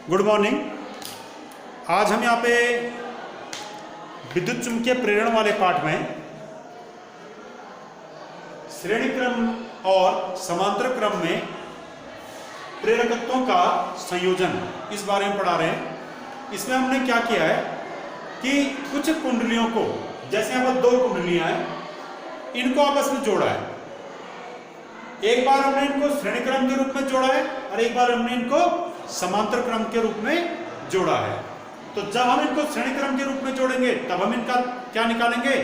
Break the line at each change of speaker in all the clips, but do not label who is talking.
Good morning. आज हम यहाँ पे विद्युत चुंबकीय प्रेरण वाले पाठ में श्रेणी क्रम और समांतर क्रम में प्रेरकत्वों का संयोजन इस बारे में पढ़ा रहे हैं। इसमें हमने क्या किया है कि कुछ कुंडलियों को, जैसे यहाँ पर दो कुंडलियां हैं, इनको आपस में जोड़ा है। एक बार हमने इनको श्रेणी क्रम के रूप में जोड़ा है और एक बार हमने इनको समांतर क्रम के रूप में जोड़ा है। तो जब हम इनको श्रेणी क्रम के रूप में जोड़ेंगे तब हम इनका क्या निकालेंगे?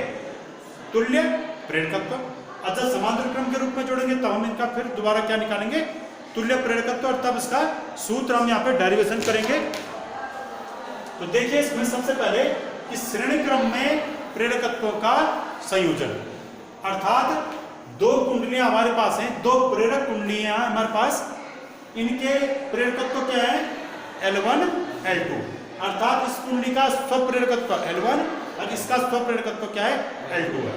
तुल्य प्रेरकत्व। और जब समांतर क्रम के रूप में जोड़ेंगे तब हम इनका फिर दोबारा क्या निकालेंगे? तुल्य प्रेरकत्व। और तब इसका सूत्र हम यहाँ पे डेरिवेशन करेंगे। तो देखिए इसमें सबसे पहले कि श्रेणी क्रम में प्रेरकत्वों का संयोजन, अर्थात दो कुंडलियां हमारे पास हैं, दो प्रेरक कुंडलियां हमारे पास, इनके प्रेरकत्व क्या है? L1 L2। अर्थात इस कुंडली का स्वप्रेरकत्व L1 और इसका स्वप्रेरकत्व क्या है? L2 है।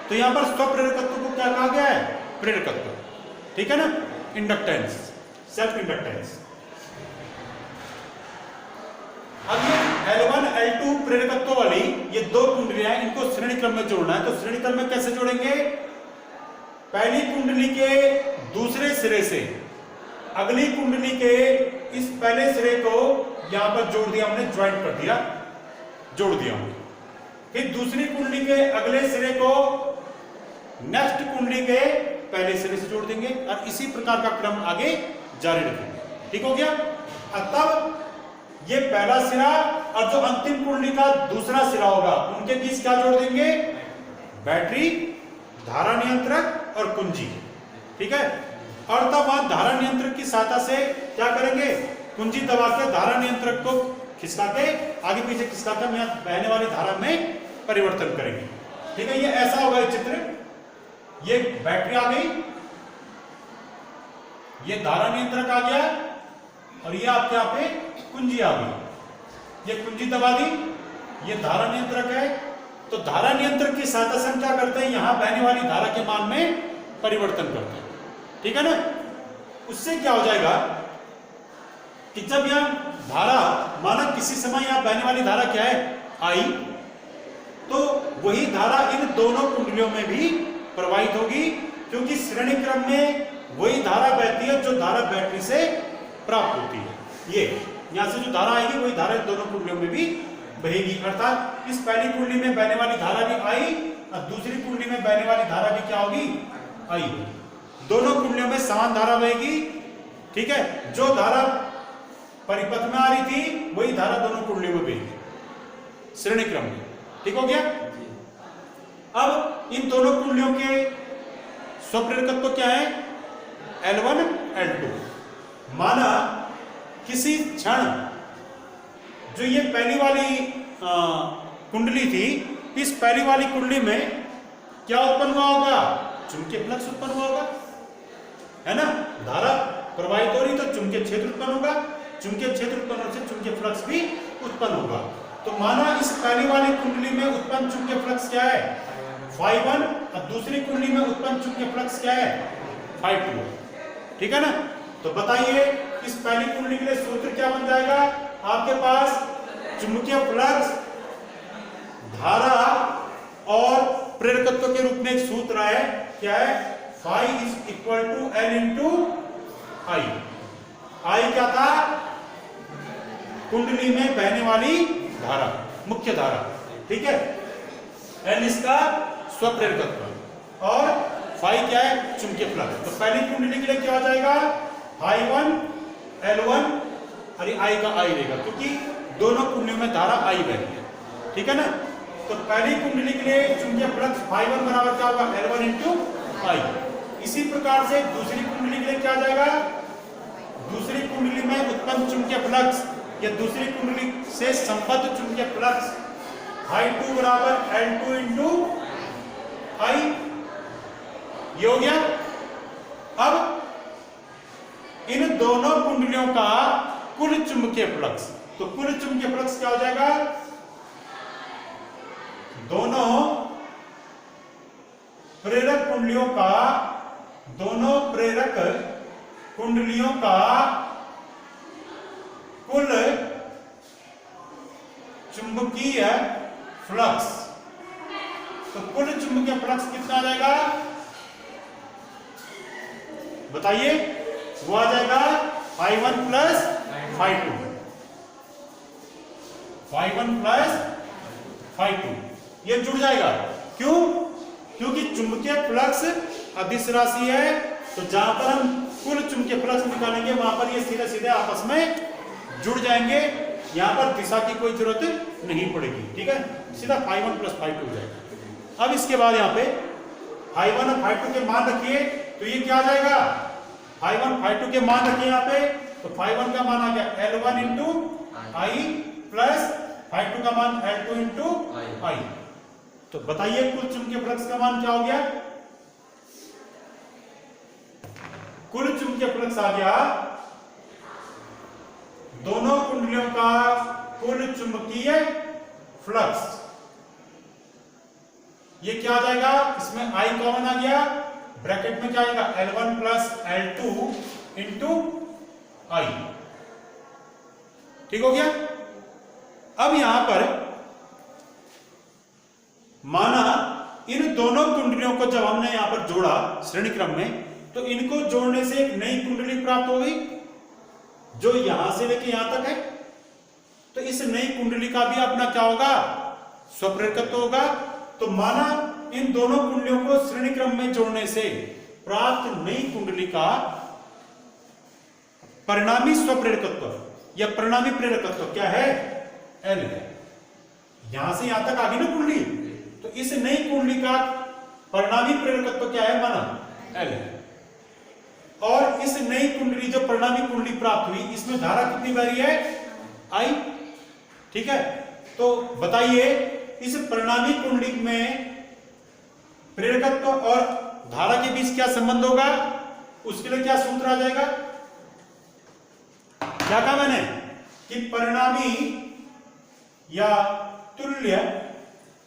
तो यहां पर स्वप्रेरकत्व को क्या कहा गया है? प्रेरकत्व। ठीक है ना? Inductance, self inductance. अब ये L1 L2 प्रेरकत्व वाली ये दो कुंडलियां, इनको श्रेणी क्रम में जोड़ना है। तो श्रेणी क्रम में कैसे जोड़ेंगे? पहली कुंडली के दूसरे सिरे से अगली कुंडली के इस पहले सिरे को यहां पर जोड़ दिया हमने, ज्वाइंट कर दिया, जोड़ दिया हमने। फिर दूसरी कुंडली के अगले सिरे को नेक्स्ट कुंडली के पहले सिरे से जोड़ देंगे और इसी प्रकार का क्रम आगे जारी रखेंगे। ठीक हो गया? और तब ये पहला सिरा और जो अंतिम कुंडली का दूसरा सिरा होगा उनके बीच क्या जोड़ देंगे? बैटरी, धारा नियंत्रक और कुंजी। ठीक है? और तब वहां धारा नियंत्रक की सहायता से क्या करेंगे? कुंजी दबा के धारा नियंत्रक को खिसका के आगे पीछे खिसका के बहने वाली धारा में परिवर्तन करेंगे। ठीक है? ये ऐसा होगा चित्र। ये बैटरी आ गई, ये धारा नियंत्रक आ गया और ये आपके यहाँ पे कुंजी आ गई। ये कुंजी दबा दी, ये धारा नियंत्रक है। तो धारा नियंत्रक की सहायता से हम क्या करते हैं? यहां बहने वाली धारा के मान में परिवर्तन करते हैं। ठीक है ना? उससे क्या हो जाएगा कि जब यहां धारा, माना किसी समय यहां बहने वाली धारा क्या है? आई, तो वही धारा इन दोनों कुंडलियों में भी प्रवाहित होगी, क्योंकि श्रेणी क्रम में वही धारा बहती है जो धारा बैटरी से प्राप्त होती है। ये यहां से जो धारा आएगी वही धारा इन दोनों कुंडलियों में भी बहेगी। अर्थात इस पहली कुंडली में बहने वाली धारा भी आई और दूसरी कुंडली में बहने वाली धारा भी क्या होगी? आई। दोनों कुंडलियों में समान धारा बहेगी। ठीक है? जो धारा परिपथ में आ रही थी वही धारा दोनों कुंडलियों में बहेगी श्रेणी क्रम में। ठीक हो गया? अब इन दोनों कुंडलियों के स्वप्रेरकत्व क्या है? L1 L2। माना किसी क्षण जो ये पहली वाली कुंडली थी, इस पहली वाली कुंडली में क्या उत्पन्न हुआ होगा? चुंबकीय फ्लक्स उत्पन्न हुआ होगा, है ना? धारा प्रवाहित हो रही तो चुंबकीय क्षेत्र उत्पन्न होगा, चुंबकीय क्षेत्र उत्पन्न होने से चुंबकीय फ्लक्स भी उत्पन्न होगा। तो माना इस पहली वाली कुंडली में उत्पन्न चुंबकीय फ्लक्स क्या है? Φ1 और दूसरी कुंडली में उत्पन्न चुंबकीय फ्लक्स क्या है? Φ2। ठीक है ना? तो बताइए इस पहली कुंडली के लिए सूत्र क्या बन जाएगा? आपके पास चुंबकीय फ्लक्स, धारा और प्रेरकत्व के रूप में एक सूत्र है, क्या है? Φ = L × I। I क्या था? कुंडली में बहने वाली धारा, मुख्य धारा। ठीक है? L इसका स्वप्रेरकत्व और Φ क्या है? चुंबकीय फ्लक्स। तो पहली कुंडली के लिए क्या हो जाएगा? Φ1 L1 और I का I रहेगा, क्योंकि दोनों कुंडलियों में धारा I बहती है। ठीक है ना? तो पहली कुंडली के लिए चुंबकीय फ्लक्स Φ1 बराबर क्या होगा? L1 × I। इसी प्रकार से दूसरी कुंडली के लिए क्या आ जाएगा? दूसरी कुंडली में उत्पन्न चुंबकीय फ्लक्स या दूसरी कुंडली से संबद्ध चुंबकीय फ्लक्स Φ2 बराबर L2 × I। ये हो गया। अब इन दोनों कुंडलियों का कुल चुंबकीय फ्लक्स, तो कुल चुंबकीय फ्लक्स क्या हो जाएगा? दोनों प्रेरक कुंडलियों का कुल चुंबकीय फ्लक्स। तो कुल चुंबकीय फ्लक्स कितना आ जाएगा बताइए? वो आ जाएगा ∅1 प्लस ∅2, ∅1 प्लस ∅2 ये जुड़ जाएगा। क्यों? क्योंकि चुंबकीय फ्लक्स अदिश राशि है, तो जहां पर हम कुल चुंबकीय फ्लक्स निकालेंगे वहां पर ये सीधे सीधे आपस में जुड़ जाएंगे। यहां पर दिशा की कोई जरूरत नहीं पड़ेगी, ठीक है, सीधा ∅1 प्लस ∅2 हो जाएगा। अब इसके बाद यहाँ पे ∅1 और ∅2 के मान रखिए, तो ये क्या आ जाएगा? ∅1 ∅2 के मान रखिए यहाँ पे, तो ∅1 का मान आ गया L1 इंटू आई प्लस ∅2 का मान L2 इंटू आई। तो बताइए कुल चुंबकीय फ्लक्स का मान क्या हो गया? कुल चुंबकीय फ्लक्स आ गया दोनों कुंडलियों का कुल चुंबकीय फ्लक्स। ये क्या आ जाएगा? इसमें I कॉमन आ गया, ब्रैकेट में क्या आएगा? L1 प्लस L2 इंटू आई। ठीक हो गया? अब यहां पर माना इन दोनों कुंडलियों को जब हमने यहां पर जोड़ा श्रेणी क्रम में, तो इनको जोड़ने से एक नई कुंडली प्राप्त हो गई जो यहां से लेके यहां तक है। तो इस नई कुंडली का भी अपना क्या होगा? स्वप्रेरकत्व होगा। तो माना इन दोनों कुंडलियों को श्रेणी क्रम में जोड़ने से प्राप्त नई कुंडली का परिणामी स्वप्रेरकत्व या परिणामी प्रेरकत्व क्या है? L है। यहां से यहां तक आ गई ना कुंडली, तो इस नई कुंडली का परिणामी प्रेरकत्व क्या है? माना L है। और इस नई कुंडली जो परिणामी कुंडली प्राप्त हुई, इसमें धारा कितनी बह रही है? I। ठीक है, तो बताइए इस परिणामी कुंडली में प्रेरकत्व और धारा के बीच क्या संबंध होगा? उसके लिए क्या सूत्र आ जाएगा? क्या कहा मैंने कि परिणामी या तुल्य,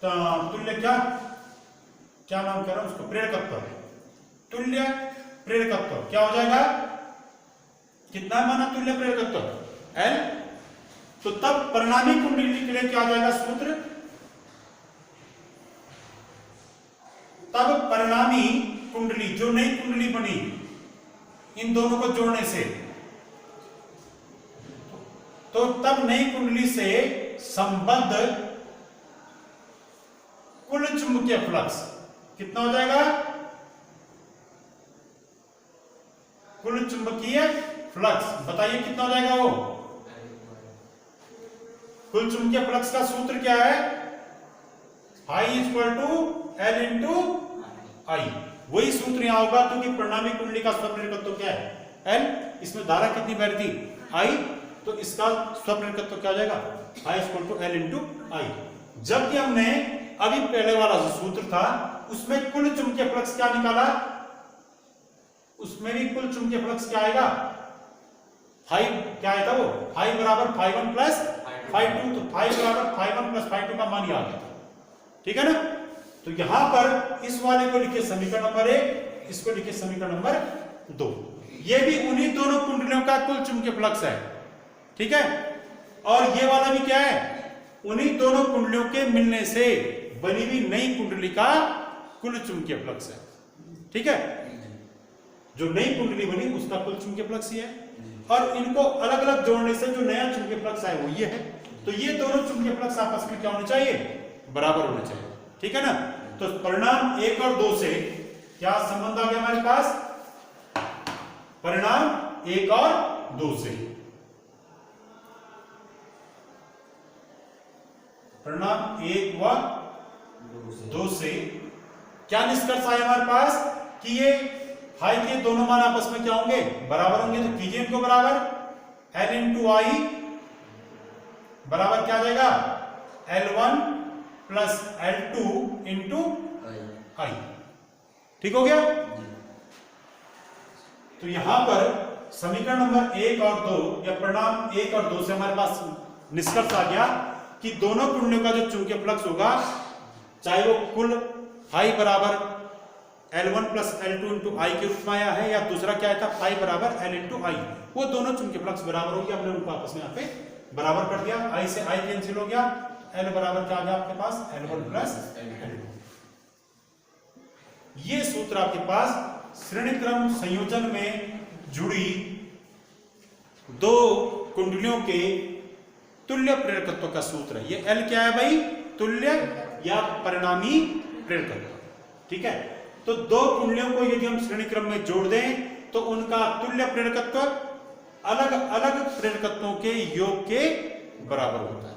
तुल्य क्या नाम कर रहा हूं उसको? प्रेरकत्व। तुल्य प्रेरकत्व क्या हो जाएगा? कितना माना तुल्य प्रेरकत्व? L। तो तब परिणामी कुंडली के लिए क्या आ जाएगा सूत्र? तब परिणामी कुंडली, जो नई कुंडली बनी इन दोनों को जोड़ने से, तो तब नई कुंडली से संबद्ध कुल चुंबकीय फ्लक्स कितना हो जाएगा? कुल चुंबकीय फ्लक्स बताइए कितना हो जाएगा? वो कुल चुंबकीय फ्लक्स का सूत्र क्या है? I equal to L into I. वही सूत्र यहां होगा, क्योंकि परिणामी कुंडली का स्वप्रेरकत्व क्या है? L। इसमें धारा कितनी बह रही थी? I। तो इसका स्वप्रेरकत्व क्या हो जाएगा? I equal to L into I. जबकि हमने अभी पहले वाला जो सूत्र था उसमें कुल चुंबकीय फ्लक्स क्या निकाला? उसमें भी कुल चुंबकीय फ्लक्स क्या आएगा? फाइव क्या आया था? वो फाइव बराबर ∅1 प्लस ∅2। तो फाइव बराबर ∅1 प्लस ∅2 का मान आ गया था। ठीक है ना? तो यहां पर इस वाले को लिखिए समीकरण नंबर 1, इसको लिखिए समीकरण नंबर 2। ये भी उन्हीं दोनों कुंडलियों का कुल चुंबकीय फ्लक्स है। ठीक है? और ये वाला भी क्या है? उन्हीं दोनों कुंडलियों के मिलने से बनी हुई नई कुंडली का कुल चुंबकीय फ्लक्स है। ठीक है? जो नई कुंडली बनी उसका कुल चुंबकीय फ्लक्स ही है, और इनको अलग अलग जोड़ने से जो नया चुंबकीय फ्लक्स है वो ये है। तो ये दोनों चुंबकीय फ्लक्स आपस में क्या होने चाहिए? बराबर होने चाहिए। ठीक है ना? तो परिणाम 1 और 2 से क्या संबंध आ गया हमारे पास? परिणाम 1 और 2 से, परिणाम 1 व 2 से क्या निष्कर्ष आया हमारे पास? कि ये फाई के दोनों मान आपस में क्या होंगे? बराबर होंगे। तो कीजिए इनको बराबर। L इंटू आई बराबर क्या आ जाएगा? L1 प्लस L2 इंटू आई। ठीक हो गया? तो यहां पर समीकरण नंबर 1 और 2 या परिणाम 1 और 2 से हमारे पास निष्कर्ष आ गया कि दोनों कुंडलियों का जो चुंबकीय फ्लक्स होगा, चाहे वो कुल फाई बराबर L1 प्लस L2 इंटू आई के रूप में आया है, या दूसरा क्या था? फाई बराबर L इंटू आई, वो दोनों चुंबकीय फ्लक्स बराबर हो गया। हमने उनको आपस में यहाँ पे बराबर कर दिया। आई से आई कैंसिल हो गया, L बराबर क्या आ गया आपके पास, L1 प्लस L2। ये सूत्र आपके पास श्रेणी क्रम संयोजन में जुड़ी दो कुंडलियों के तुल्य प्रेरकत्व का सूत्र है। ये L क्या है भाई, तुल्य या परिणामी प्रेरकत्व। ठीक है, तो दो कुंडलियों को यदि हम श्रेणी क्रम में जोड़ दें तो उनका तुल्य प्रेरकत्व अलग अलग प्रेरकत्वों के योग के बराबर होता है।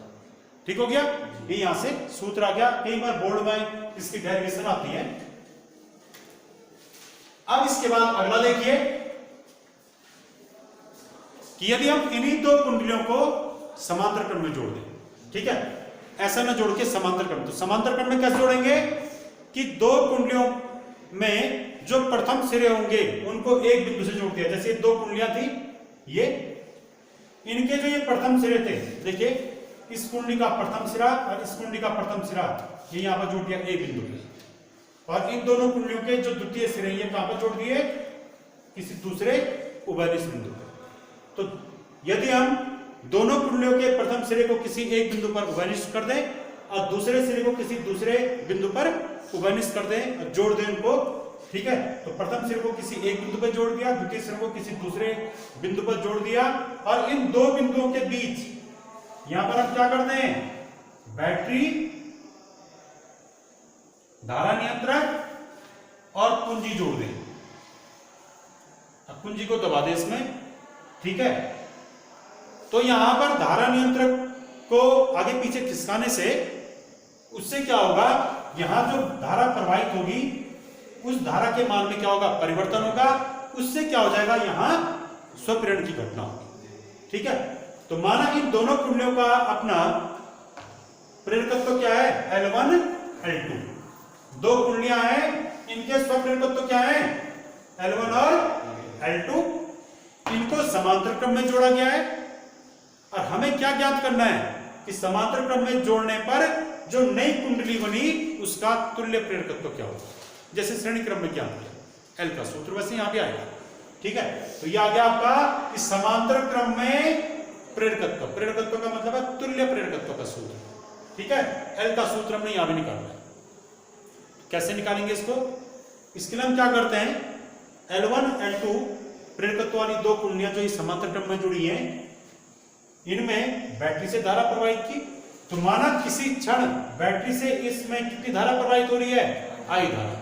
ठीक हो गया, ये यहां से सूत्र आ गया। कई बार बोर्ड में इसकी डेरिवेशन आती है। अब इसके बाद अगला देखिए कि यदि हम इन्हीं दो कुंडलियों को समांतर क्रम में जोड़ दें, ठीक है, ऐसा ना जोड़ के समांतर क्रम, तो समांतर क्रम में कैसे जोड़ेंगे कि दो कुंडलियों में जो प्रथम सिरे होंगे उनको एक बिंदु से जोड़ दिया। जैसे दो कुंडलियां थी, ये इनके जो ये प्रथम सिरे थे, देखिए इस कुंडली का प्रथम सिरा और इस कुंडली का प्रथम सिरा ये यहां पर जोड़ दिया ए बिंदु पे, और इन दोनों कुंडलियों के जो द्वितीय सिरे ये कहां पर जोड़ दिए, किसी दूसरे उभयनिष्ठ बिंदु पर। तो यदि हम दोनों कुंडलियों के प्रथम सिरे को किसी एक बिंदु पर उभयनिष्ठ कर दें और दूसरे सिरे को किसी दूसरे बिंदु पर उभयनिष्ठ कर दें और जोड़ दें उनको, ठीक है, तो प्रथम सिरे को किसी एक बिंदु पर जोड़ दिया, द्वितीय सिरे को किसी दूसरे बिंदु पर जोड़ दिया, और इन दो बिंदुओं के बीच यहां पर हम क्या करते हैं, बैटरी, धारा नियंत्रक और कुंजी जोड़ दें। अब कुंजी को दबा दें इसमें, ठीक है, तो यहां पर धारा नियंत्रक को आगे पीछे खिसकाने से उससे क्या होगा, यहां जो धारा प्रवाहित होगी उस धारा के मान में क्या होगा, परिवर्तन होगा, उससे क्या हो जाएगा, यहां स्वप्रेरण की घटना होगी। ठीक है, तो माना इन दोनों कुंडलियों का अपना प्रेरकत्व क्या है, L1 L2, दो कुंडलियां हैं, इनके स्वप्रेरकत्व क्या है, L1 और L2, इनको समांतर क्रम में जोड़ा गया है। और हमें क्या ज्ञात करना है कि समांतर क्रम में जोड़ने पर जो नई कुंडली बनी उसका तुल्य प्रेरकत्व क्या होगा। जैसे श्रेणी क्रम में क्या किया, L का सूत्र वैसे यहां भी आएगा। ठीक है, तो ये आ गया आपका कि समांतर क्रम में प्रेरकत्व, प्रेरकत्व का मतलब है तुल्य प्रेरकत्व का सूत्र। ठीक है, L का सूत्र हमने यहां भी निकालना है। कैसे निकालेंगे इसको, इसके लिए हम क्या करते हैं, L1 L2 प्रेरकत्व वाली दो कुंडलियां जो इस समांतर क्रम में जुड़ी हैं, इनमें बैटरी से धारा प्रवाहित की, तो माना किसी क्षण बैटरी से इसमें कितनी धारा प्रवाहित हो रही है, I धारा।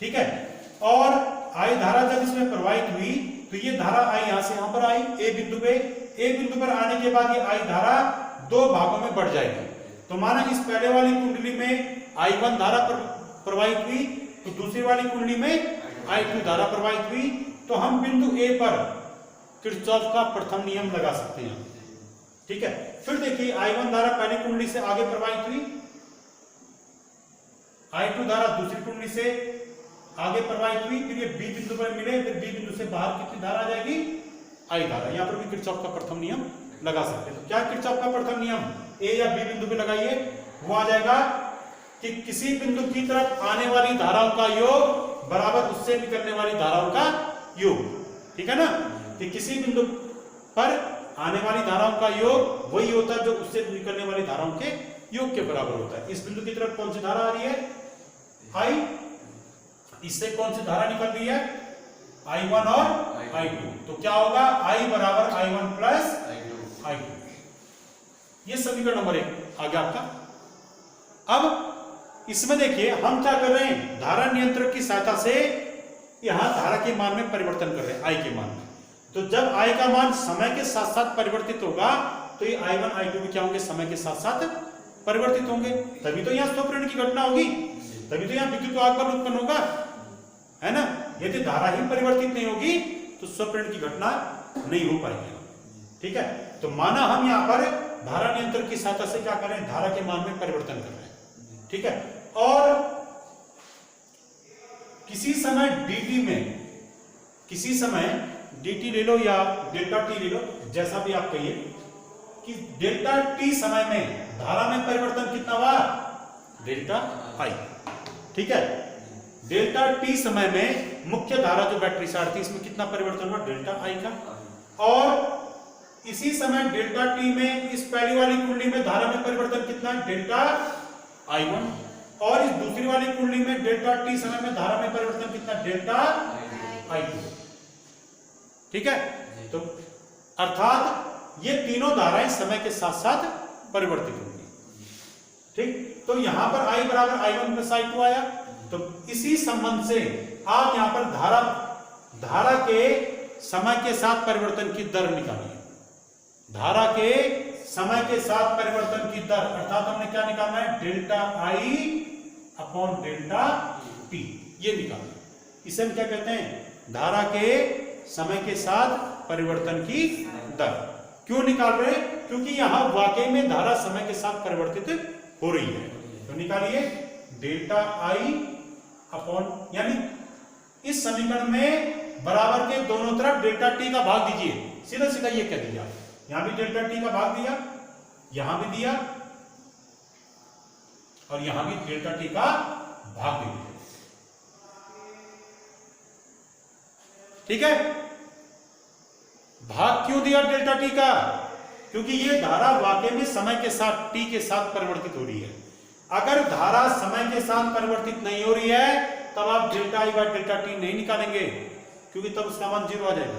ठीक है, और I धारा जब इसमें प्रवाहित हुई तो ये धारा I यहां से यहां पर आई ए बिंदु पे, ए बिंदु पर आने के बाद ये I धारा दो भागों में बढ़ जाएगी। तो माना इस पहले वाली कुंडली में I1 धारा प्रवाहित हुई, तो दूसरी वाली कुंडली में I2 धारा प्रवाहित हुई, तो हम बिंदु ए पर किरचॉफ का प्रथम नियम लगा सकते हैं। ठीक है, फिर देखिए I1 धारा पहली कुंडली से आगे प्रवाहित हुई, I2 धारा दूसरी कुंडली से आगे प्रवाहित हुई, फिर ये बी बिंदु पर मिले, फिर बी बिंदु से बाहर कितनी धारा आ जाएगी, I धारा। यहां पर भी किरचॉफ का प्रथम नियम लगा सकते हैं। तो क्या किरचॉफ का प्रथम नियम ए या बी बिंदु पे लगाइए, वो आ जाएगा कि किसी बिंदु की तरफ आने वाली धाराओं का योग बराबर उससे निकलने वाली धाराओं का योग। ठीक है ना, कि किसी बिंदु पर आने वाली धाराओं का योग वही होता है जो उससे निकलने वाली धाराओं के योग के बराबर होता है। इस बिंदु की तरफ कौन सी धारा आ रही है, I, इससे कौन सी धारा निकल रही है, I1 और I2, तो क्या होगा, I बराबर I1 प्लस I2। ये समीकरण नंबर 1 आ गया आपका। अब इसमें देखिए हम क्या कर रहे हैं, धारा नियंत्रक की सहायता से यहां धारा के मान में परिवर्तन कर रहे हैं, I के मान में। तो जब I का मान समय के साथ साथ परिवर्तित होगा तो ये I1 I2 भी क्या होंगे, समय के साथ साथ परिवर्तित होंगे, तभी तो यहाँ स्वप्रेरण की घटना होगी, तभी तो यहाँ विद्युत आगमन उत्पन्न होगा, है ना। यदि धारा ही परिवर्तित नहीं होगी तो स्वप्रेरण की घटना नहीं हो पाएगी। ठीक है, तो माना हम यहाँ पर धारा नियंत्रक की सहायता से क्या करें, धारा के मान में परिवर्तन कर रहे हैं। ठीक है, और किसी समय dt में, किसी समय dt ले लो या डेल्टा t ले लो, जैसा भी आप कहिए, कि डेल्टा t समय में धारा में परिवर्तन कितना हुआ, डेल्टा I। ठीक है, डेल्टा t समय में मुख्य धारा जो बैटरी से आती है इसमें कितना परिवर्तन हुआ, डेल्टा I का। और इसी समय डेल्टा टी में इस पहली वाली कुंडली में धारा में परिवर्तन कितना है, डेल्टा I1, और इस दूसरी वाली कुंडली में डेल्टा टी समय में धारा में परिवर्तन कितना, डेल्टा I2। ठीक है, तो अर्थात ये तीनों धाराएं समय के साथ साथ परिवर्तित होंगी। ठीक, तो यहां पर I बराबर I1 प्लस I2 आया। तो इसी संबंध से आप यहां पर धारा के समय के साथ परिवर्तन की दर निकालिए। धारा के समय के साथ परिवर्तन की दर अर्थात हमने क्या निकालना है, delta I upon delta T, ये निकालना। इसे हम क्या कहते हैं, धारा के समय के साथ परिवर्तन की दर। क्यों निकाल रहे हैं, क्योंकि यहां वाकई में धारा समय के साथ परिवर्तित हो रही है। तो निकालिए डेल्टा I अपॉन, यानी इस समीकरण में बराबर के दोनों तरफ डेल्टा टी का भाग दीजिए। सीधा सीधा ये कह दीजिए, यहां भी डेल्टा टी का भाग दिया, यहां भी दिया, और यहां भी डेल्टा टी का भाग दे दिया। ठीक है, भाग क्यों दिया डेल्टा टी का, क्योंकि ये धारा वाकई में समय के साथ टी के साथ परिवर्तित हो रही है। अगर धारा समय के साथ परिवर्तित नहीं हो रही है तब आप delta I by delta T नहीं निकालेंगे, क्योंकि तब उसका मान 0 आ जाएगा।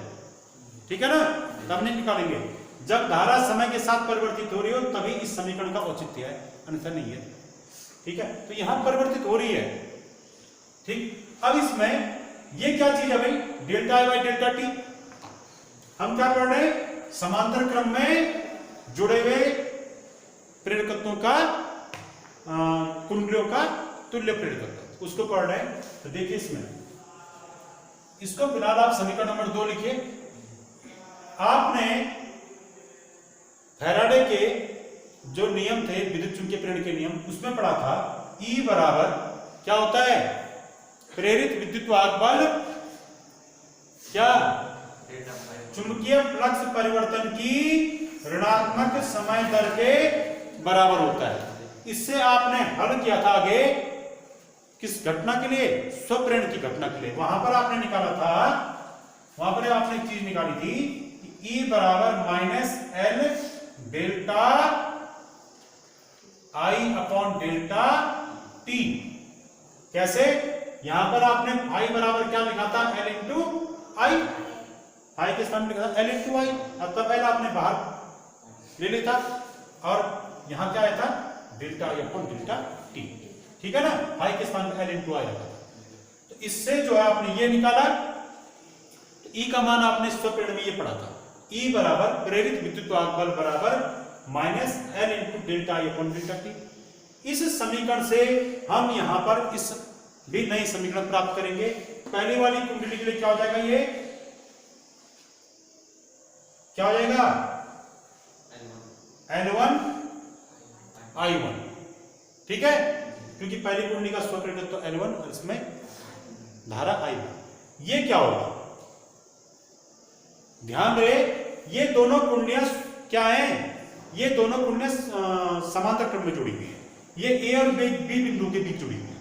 ठीक है ना, तब नहीं निकालेंगे। जब धारा समय के साथ परिवर्तित हो रही हो तभी इस समीकरण का औचित्य है, अन्यथा नहीं है। ठीक है, तो यहां परिवर्तित हो रही है। ठीक, अब इसमें ये क्या चीज है भाई, delta I by delta T. हम क्या पढ़ रहे हैं, समांतर क्रम में जुड़े हुए प्रेरकत्वों का, कुंडलियों का तुल्य प्रेरकत्व, उसको पढ़ रहे हैं। तो देखिए इसमें, इसको फिलहाल आप समीकरण नंबर 2 लिखिए। आपने फैराडे के जो नियम थे, विद्युत चुंबकीय प्रेरण के नियम, उसमें पढ़ा था E बराबर क्या होता है, प्रेरित विद्युत वाहक बल क्या, चुंबकीय फ्लक्स परिवर्तन की ऋणात्मक समय दर के बराबर होता है। इससे आपने हल किया था आगे किस घटना के लिए, स्वप्रेरण की घटना के लिए। वहां पर आपने निकाला था, वहां पर आपने एक चीज निकाली थी, E बराबर minus L delta I upon delta T. कैसे, यहां पर आपने I बराबर क्या लिखा था, L इंटू आई, I के स्थान में लिखा था L इंटू आई, अब तब पहले आपने बाहर ले लिया था, और यहां क्या आया था, delta I upon delta T. ठीक है ना, I के स्थान में L इंटू आई रखा था। तो इससे जो है आपने ये निकाला, तो E का मान आपने स्वप्रेरण में ये पढ़ा था, E बराबर प्रेरित विद्युत वाहक बल बराबर minus L into delta I upon delta T. इस समीकरण से हम यहां पर इस भी नई समीकरण प्राप्त करेंगे। पहली वाली कुंडली के लिए क्या हो जाएगा, ये क्या हो जाएगा, L1 I1। ठीक है, क्योंकि पहली कुंडली का स्वप्रेरक तो L1 और इसमें धारा I1। ये क्या होगा, ध्यान रहे, ये दोनों कुंडलियां क्या हैं, ये दोनों कुंडलियां समांतर क्रम में जुड़ी हुई है। ये A और B बिंदु के बीच जुड़ी हुई है।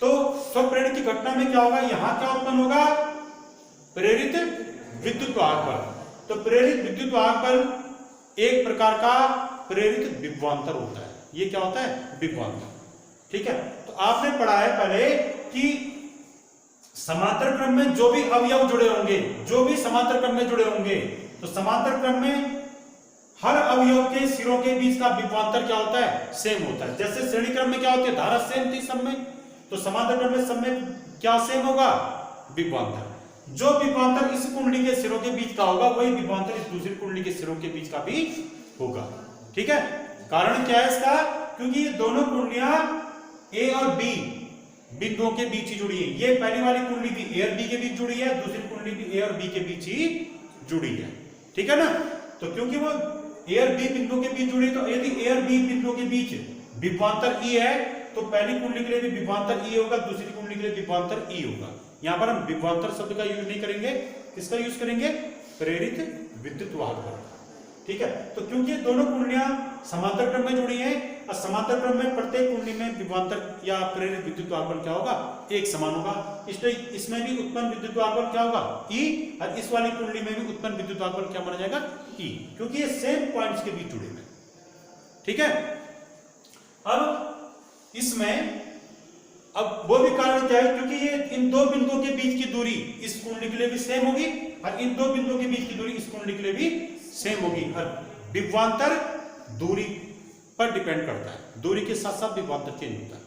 तो स्वप्रेरण की घटना में क्या होगा, यहां क्या उत्पन्न होगा, प्रेरित विद्युत वाहक बल। तो प्रेरित विद्युत वाहक बल एक प्रकार का प्रेरित विभवांतर होता है। ये क्या होता है, विभवांतर। ठीक है, तो आपने पढ़ा है पहले कि समांतर क्रम में जो भी अवयव जुड़े होंगे, जो भी समांतर क्रम में जुड़े होंगे, तो समांतर क्रम में हर अवयव के सिरों के बीच का विभवांतर क्या होता है, सेम होता है। जैसे श्रेणी क्रम में क्या होती है, धारा सेम थी सब में, तो समांतर क्रम में सब में क्या सेम होगा, विभवांतर। जो विभवांतर इस कुंडली के सिरों के बीच का होगा, वही विभवांतर इस दूसरी कुंडली के सिरों के बीच का भी होगा। ठीक है, कारण क्या है इसका, क्योंकि ये दोनों कुंडलियां ए और बी बिंदुओं के बीच ही जुड़ी है। ये पहली वाली कुंडली भी ए और बी के बीच जुड़ी है, दूसरी कुंडली भी ए और बी के बीच ही जुड़ी है। ठीक है ना, तो क्योंकि वो ए और बी बिंदुओं के बीच जुड़ी, तो यदि ए और बी बिंदुओं के बीच विभवांतर ई है, तो पहली कुंडली के लिए भी विभवांतर ई होगा, दूसरी कुंडली के लिए विभवांतर ई होगा। यहां पर हम विभवांतर शब्द का यूज नहीं करेंगे, किसका यूज करेंगे, प्रेरित विद्युत वाहक बल। ठीक है, तो क्योंकि दोनों कुंडलियां समांतर क्रम में जुड़ी हैं, और समांतर क्रम में प्रत्येक कुंडली में विभवांतर या प्रेरित विद्युत वाहक बल क्या होगा, एक समान होगा। इसलिए इसमें भी उत्पन्न विद्युत वाहक बल क्या होगा, ई, और इस वाली कुंडली में भी उत्पन्न विद्युत वाहक बल क्या माना जाएगा, ई, क्योंकि ये सेम पॉइंट्स के बीच जुड़े हुए। ठीक है, अब इसमें अब वो भी कारण क्या है, क्योंकि ये इन दो बिंदुओं के बीच की दूरी इस कुंडली के लिए भी सेम होगी और इन दो बिंदुओं के बीच की दूरी इस कुंडली के लिए भी सेम होगी। और विभवांतर दूरी पर डिपेंड करता है, दूरी के साथ साथ विभवांतर चेंज होता है।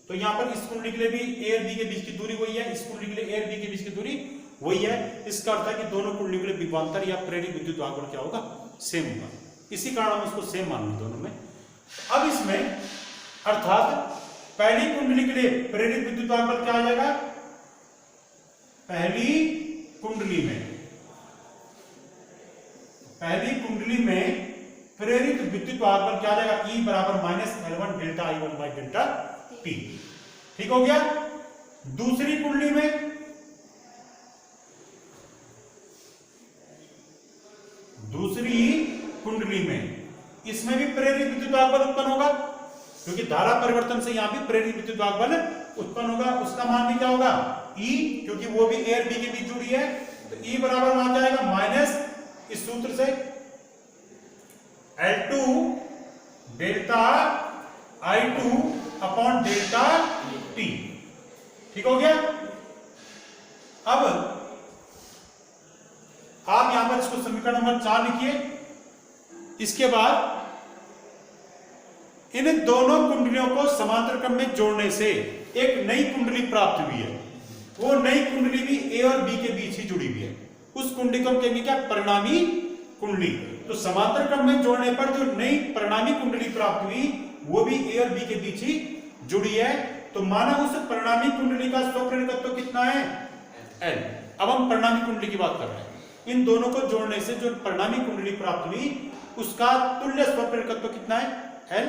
तो यहां पर इस कुंडली के लिए भी ए और बी के बीच की दूरी वही है, इस कुंडली के लिए ए और बी के बीच की दूरी वही है। इसका अर्थ है कि दोनों कुंडली के लिए विभवांतर या प्रेरित विद्युत वाहक क्या होगा, सेम होगा। इसी कारण हम इसको सेम मान लेंगे दोनों में। अब इसमें अर्थात पहली कुंडली के लिए प्रेरित विद्युत वाहक क्या आ जाएगा, पहली कुंडली में प्रेरित विद्युत वाहक क्या आ जाएगा, E बराबर minus L1 delta I1 by delta T। ठीक हो गया। दूसरी कुंडली में इसमें भी प्रेरित विद्युत वाहक बल उत्पन्न होगा, क्योंकि धारा परिवर्तन से यहां भी प्रेरित विद्युत वाहक बल उत्पन्न होगा। उसका मान भी क्या होगा, E, क्योंकि वो भी ए और बी के बीच जुड़ी है, तो E बराबर मान जाएगा माइनस इस सूत्र से L2 delta I2 upon delta T। ठीक हो गया। अब आप यहां पर इसको समीकरण नंबर 4 लिखिए। इसके बाद इन दोनों कुंडलियों को समांतर क्रम में जोड़ने से एक नई कुंडली प्राप्त हुई है। वो नई कुंडली भी ए और बी के बीच ही जुड़ी हुई है। उस कुंडली को हम कहेंगे क्या, परिणामी कुंडली। तो समांतर क्रम में जोड़ने पर जो नई परिणामी कुंडली प्राप्त हुई वो भी ए और बी के बीच ही जुड़ी है। तो माना उस परिणामी कुंडली का स्वप्रेरकत्व कितना है, L। अब हम परिणामी कुंडली की बात कर रहे हैं। इन दोनों को जोड़ने से जो परिणामी कुंडली प्राप्त हुई उसका तुल्य स्वप्रेरकत्व कितना है, L।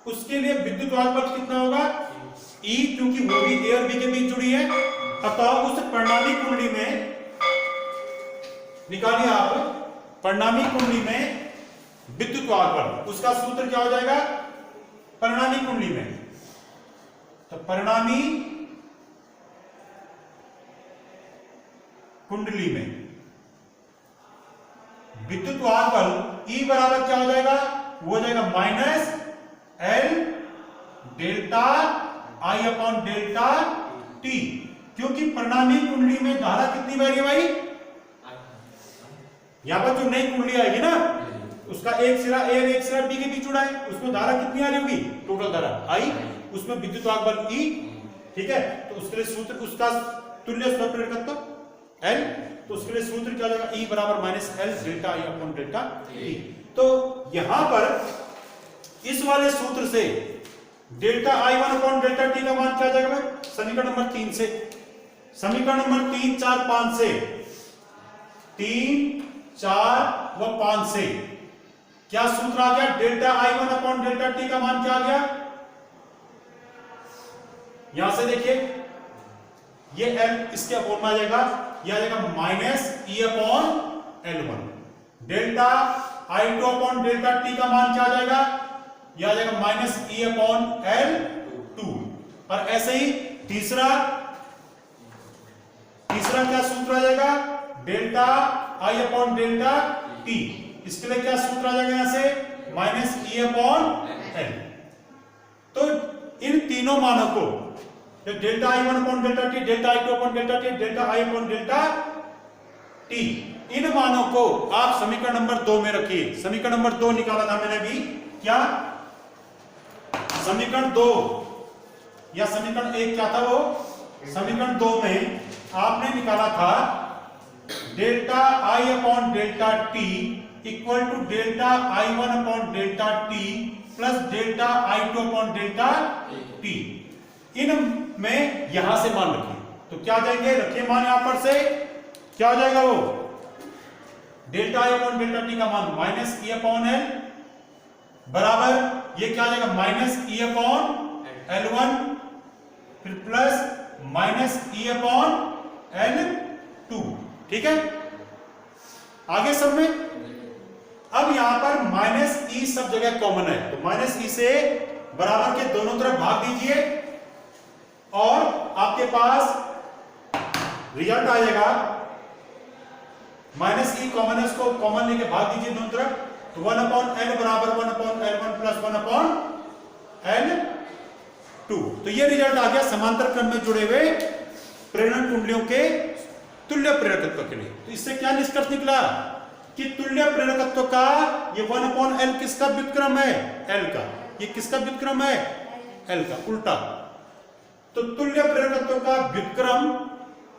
उसके लिए विद्युत वाहक बल कितना होगा, E, क्योंकि वो भी ए और बी के बीच जुड़ी है। अतः उस परिणामी कुंडली में निकालिए आप, परिणामी कुंडली में विद्युत वाहक बल, उसका सूत्र क्या हो जाएगा, परिणामी कुंडली में, तो परिणामी कुंडली में विद्युत वाहक बल E बराबर क्या हो जाएगा, वो हो जाएगा minus L delta I upon delta T। क्योंकि परिणामी कुंडली में धारा कितनी बह रही है भाई, यहां पर जो नई कुंडली आएगी ना उसका एक सिरा ए और एक सिरा बी के बीच जुड़ा है, उसमें धारा कितनी आ रही होगी, टोटल धारा I, उसमें विद्युत वाहक बल E। ठीक है, तो उसके लिए सूत्र, उसका तुल्य स्वप्रेरकत्व L, तो उसके लिए सूत्र क्या जाएगा, E बराबर minus L delta I upon delta T। तो यहां पर इस वाले सूत्र से delta I1 upon delta T का मान क्या जाएगा, समीकरण नंबर 3 से, समीकरण नंबर 3, 4, 5 से, 3, 4 व 5 से क्या सूत्र आ गया, delta I1 upon delta T का मान क्या आ गया, यहां से देखिए ये L इसके अपोन में आ जाएगा, यह आ जाएगा minus E upon L1। Delta I2 upon delta T का मान क्या आ जाएगा, यह आ जाएगा माइनस E अपॉन L2। और ऐसे ही तीसरा क्या सूत्र आ जाएगा, delta I upon delta T, इसके लिए क्या सूत्र आ जाएगा यहां से, माइनस E अपॉन L। तो इन तीनों मानों को, delta I1 upon delta T, delta I2 upon delta T, delta I upon delta T, इन मानों को आप समीकरण नंबर 2 में रखिए। समीकरण नंबर 2 निकाला था मैंने अभी, क्या समीकरण 2 या समीकरण 1 क्या था, वो समीकरण 2 में आपने निकाला था delta I upon delta T equal to delta I1 upon delta T plus delta I2 upon delta T। इन में यहां से मान रखिए, तो क्या जाएंगे, रखिए मान यहां पर से, क्या हो जाएगा वो, delta I upon delta T का मान माइनस E अपॉन L बराबर, ये क्या आ जाएगा, माइनस E अपॉन L1 फिर plus minus E upon L2। ठीक है, आगे सब में। अब यहां पर माइनस E सब जगह कॉमन है, तो माइनस E से बराबर के दोनों तरफ भाग दीजिए और आपके पास रिजल्ट आ जाएगा माइनस ई कॉमन है, उसको कॉमन लेके भाग दीजिए दोनों तरफ, तो 1/L बराबर 1/L1 प्लस 1/L2। तो ये रिजल्ट आ गया समांतर क्रम में जुड़े हुए प्रेरण कुंडलियों के तुल्य प्रेरकत्व के लिए। तो इससे क्या निष्कर्ष निकला कि तुल्य प्रेरकत्व का ये 1/L किसका व्युत्क्रम है? L का। ये किसका व्युत्क्रम है? L का, उल्टा। तो तुल्य प्रेरकत्व का व्युत्क्रम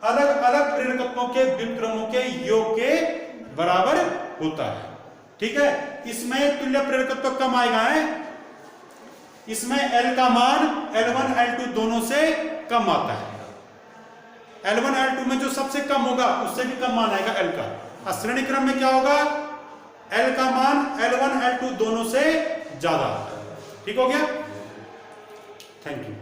अलग अलग प्रेरकत्वों के व्युत्क्रमों के योग के बराबर होता है। ठीक है, इसमें तुल्य प्रेरकत्व कम आएगा है, इसमें L का मान L1 L2 दोनों से कम आता है। L1 L2 में जो सबसे कम होगा उससे भी कम मान आएगा L का। श्रेणी क्रम में क्या होगा? L का मान L1 L2 दोनों से ज्यादा आता है। ठीक हो गया? Thank you.